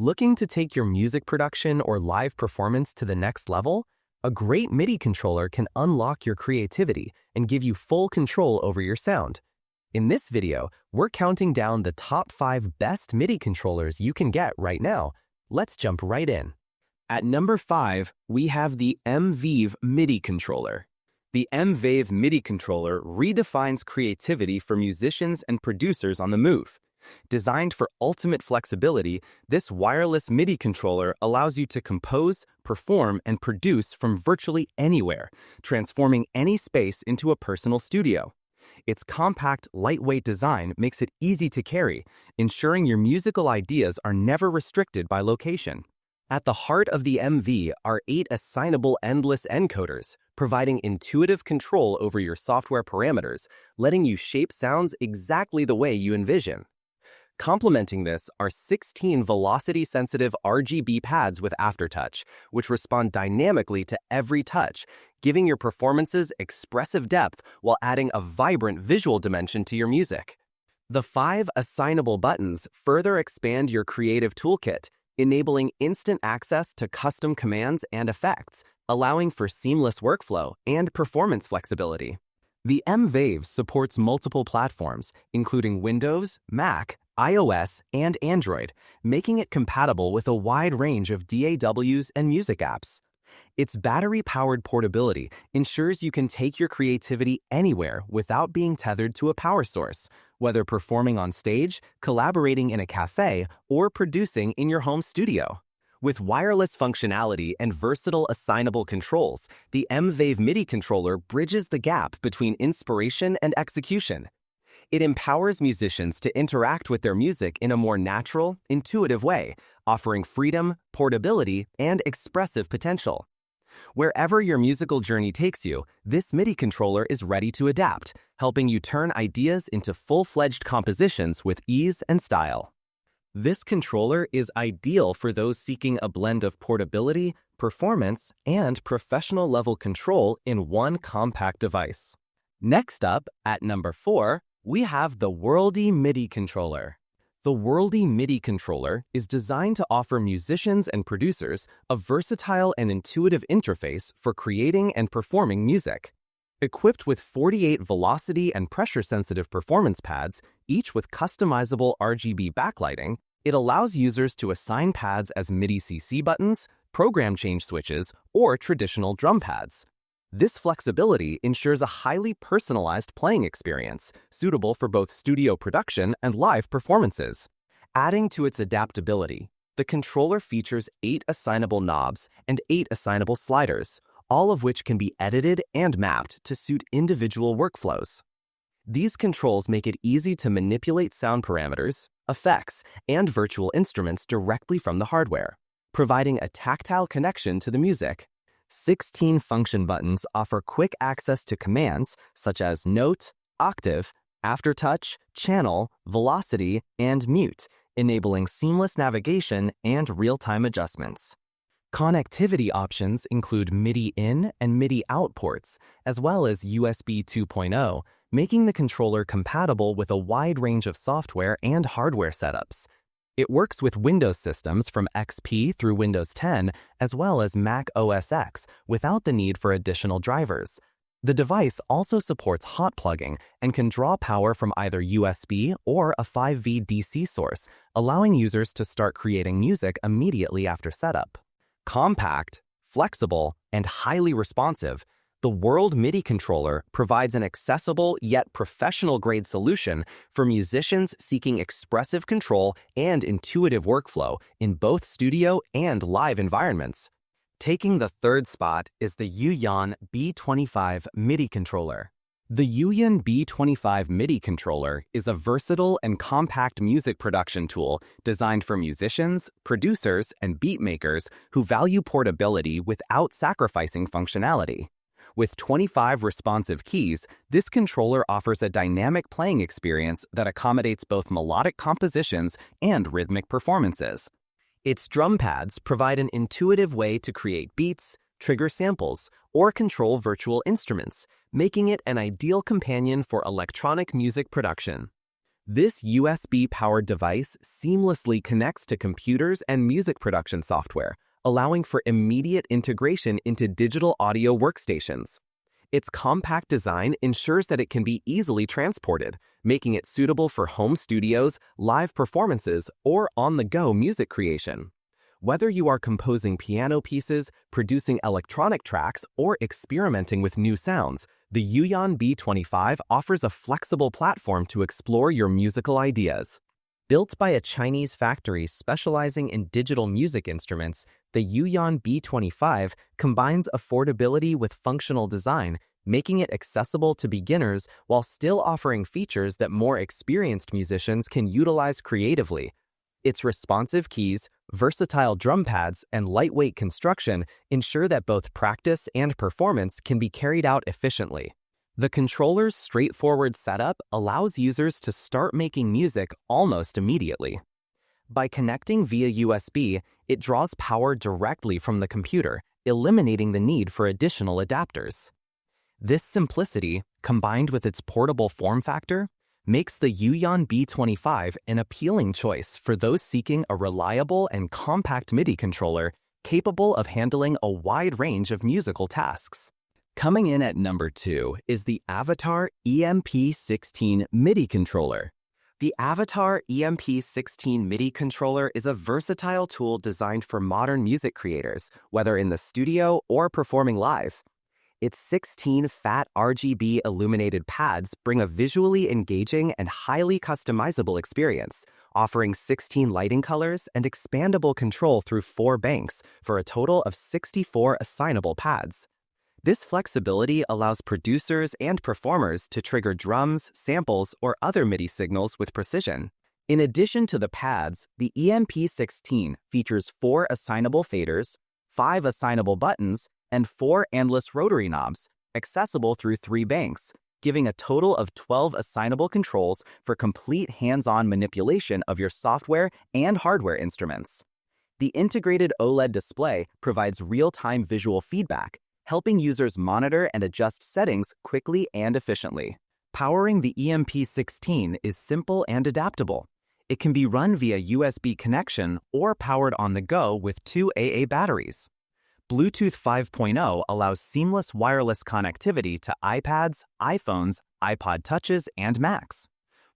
Looking to take your music production or live performance to the next level? A great MIDI controller can unlock your creativity and give you full control over your sound. In this video, we're counting down the top 5 best MIDI controllers you can get right now. Let's jump right in. At number 5, we have the M-Vave MIDI controller. The M-Vave MIDI controller redefines creativity for musicians and producers on the move. Designed for ultimate flexibility, this wireless MIDI controller allows you to compose, perform, and produce from virtually anywhere, transforming any space into a personal studio. Its compact, lightweight design makes it easy to carry, ensuring your musical ideas are never restricted by location. At the heart of the M-Vave are 8 assignable endless encoders, providing intuitive control over your software parameters, letting you shape sounds exactly the way you envision. Complementing this are 16 velocity-sensitive RGB pads with aftertouch, which respond dynamically to every touch, giving your performances expressive depth while adding a vibrant visual dimension to your music. The 5 assignable buttons further expand your creative toolkit, enabling instant access to custom commands and effects, allowing for seamless workflow and performance flexibility. The M-Vave supports multiple platforms, including Windows, Mac, iOS, and Android, making it compatible with a wide range of DAWs and music apps. Its battery-powered portability ensures you can take your creativity anywhere without being tethered to a power source, whether performing on stage, collaborating in a cafe, or producing in your home studio. With wireless functionality and versatile assignable controls, the M-Vave MIDI controller bridges the gap between inspiration and execution. It empowers musicians to interact with their music in a more natural, intuitive way, offering freedom, portability, and expressive potential. Wherever your musical journey takes you, this MIDI controller is ready to adapt, helping you turn ideas into full-fledged compositions with ease and style. This controller is ideal for those seeking a blend of portability, performance, and professional-level control in one compact device. Next up, at number 4, we have the Worlde MIDI controller. The Worlde MIDI controller is designed to offer musicians and producers a versatile and intuitive interface for creating and performing music. Equipped with 48 velocity and pressure-sensitive performance pads, each with customizable RGB backlighting, it allows users to assign pads as MIDI CC buttons, program change switches, or traditional drum pads. This flexibility ensures a highly personalized playing experience, suitable for both studio production and live performances. Adding to its adaptability, the controller features 8 assignable knobs and 8 assignable sliders, all of which can be edited and mapped to suit individual workflows. These controls make it easy to manipulate sound parameters, effects, and virtual instruments directly from the hardware, providing a tactile connection to the music. 16 function buttons offer quick access to commands such as note, octave, aftertouch, channel, velocity, and mute, enabling seamless navigation and real-time adjustments. Connectivity options include MIDI in and MIDI out ports, as well as USB 2.0, making the controller compatible with a wide range of software and hardware setups. It works with Windows systems from XP through Windows 10, as well as Mac OS X, without the need for additional drivers. The device also supports hot plugging and can draw power from either USB or a 5V DC source, allowing users to start creating music immediately after setup. Compact, flexible, and highly responsive, the Worlde MIDI controller provides an accessible yet professional-grade solution for musicians seeking expressive control and intuitive workflow in both studio and live environments. Taking the 3rd spot is the Youyan B-25 MIDI controller. The Youyan B-25 MIDI controller is a versatile and compact music production tool designed for musicians, producers, and beat makers who value portability without sacrificing functionality. With 25 responsive keys, this controller offers a dynamic playing experience that accommodates both melodic compositions and rhythmic performances. Its drum pads provide an intuitive way to create beats, trigger samples, or control virtual instruments, making it an ideal companion for electronic music production. This USB-powered device seamlessly connects to computers and music production software, allowing for immediate integration into digital audio workstations. Its compact design ensures that it can be easily transported, making it suitable for home studios, live performances, or on-the-go music creation. Whether you are composing piano pieces, producing electronic tracks, or experimenting with new sounds, the Youyan B-25 offers a flexible platform to explore your musical ideas. Built by a Chinese factory specializing in digital music instruments, the Youyan B-25 combines affordability with functional design, making it accessible to beginners while still offering features that more experienced musicians can utilize creatively. Its responsive keys, versatile drum pads, and lightweight construction ensure that both practice and performance can be carried out efficiently. The controller's straightforward setup allows users to start making music almost immediately. By connecting via USB, it draws power directly from the computer, eliminating the need for additional adapters. This simplicity, combined with its portable form factor, makes the Youyan B-25 an appealing choice for those seeking a reliable and compact MIDI controller capable of handling a wide range of musical tasks. Coming in at number 2 is the Avatar EMP16 MIDI controller. The Avatar EMP16 MIDI controller is a versatile tool designed for modern music creators, whether in the studio or performing live. Its 16 fat RGB illuminated pads bring a visually engaging and highly customizable experience, offering 16 lighting colors and expandable control through 4 banks for a total of 64 assignable pads. This flexibility allows producers and performers to trigger drums, samples, or other MIDI signals with precision. In addition to the pads, the EMP16 features 4 assignable faders, 5 assignable buttons, and 4 endless rotary knobs, accessible through 3 banks, giving a total of 12 assignable controls for complete hands-on manipulation of your software and hardware instruments. The integrated OLED display provides real-time visual feedback, helping users monitor and adjust settings quickly and efficiently. Powering the EMP16 is simple and adaptable. It can be run via USB connection or powered on the go with 2 AA batteries. Bluetooth 5.0 allows seamless wireless connectivity to iPads, iPhones, iPod Touches, and Macs,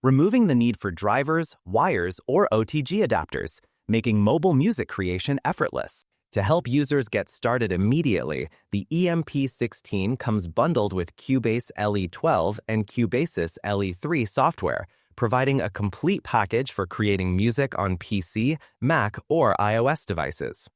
removing the need for drivers, wires, or OTG adapters, making mobile music creation effortless. To help users get started immediately, the EMP16 comes bundled with Cubase LE12 and Cubase's LE3 software, providing a complete package for creating music on PC, Mac, or iOS devices.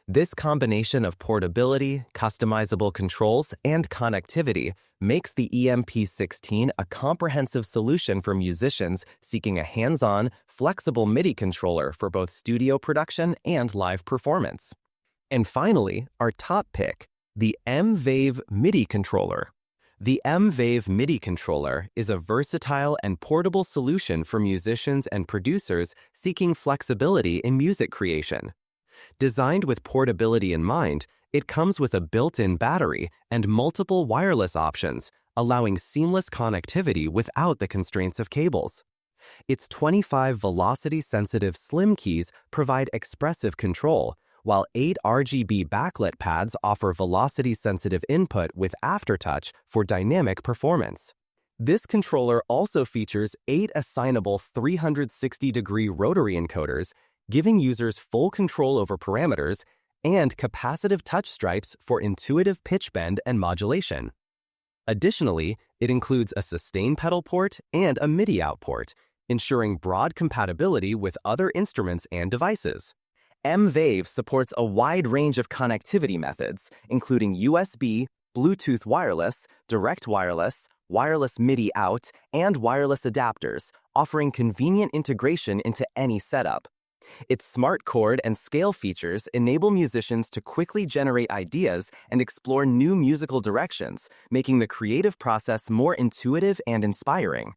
This combination of portability, customizable controls, and connectivity makes the EMP16 a comprehensive solution for musicians seeking a hands-on, flexible MIDI controller for both studio production and live performance. And finally, our top pick, the M-Vave MIDI controller. The M-Vave MIDI controller is a versatile and portable solution for musicians and producers seeking flexibility in music creation. Designed with portability in mind, it comes with a built-in battery and multiple wireless options, allowing seamless connectivity without the constraints of cables. Its 25 velocity-sensitive slim keys provide expressive control, while 8 RGB backlit pads offer velocity-sensitive input with aftertouch for dynamic performance. This controller also features 8 assignable 360-degree rotary encoders, giving users full control over parameters, and capacitive touch stripes for intuitive pitch bend and modulation. Additionally, it includes a sustain pedal port and a MIDI out port, ensuring broad compatibility with other instruments and devices. M-Vave supports a wide range of connectivity methods, including USB, Bluetooth wireless, direct wireless, wireless MIDI out, and wireless adapters, offering convenient integration into any setup. Its smart chord and scale features enable musicians to quickly generate ideas and explore new musical directions, making the creative process more intuitive and inspiring.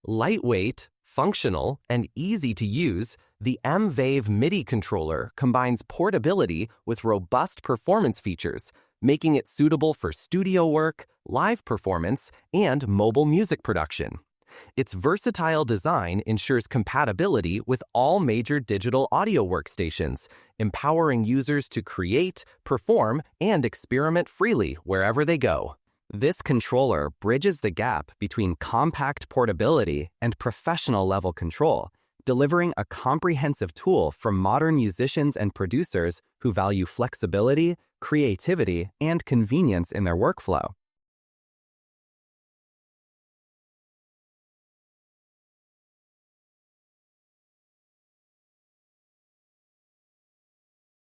Lightweight, functional, and easy to use, the M-Vave MIDI controller combines portability with robust performance features, making it suitable for studio work, live performance, and mobile music production. Its versatile design ensures compatibility with all major digital audio workstations, empowering users to create, perform, and experiment freely wherever they go. This controller bridges the gap between compact portability and professional-level control, delivering a comprehensive tool for modern musicians and producers who value flexibility, creativity, and convenience in their workflow.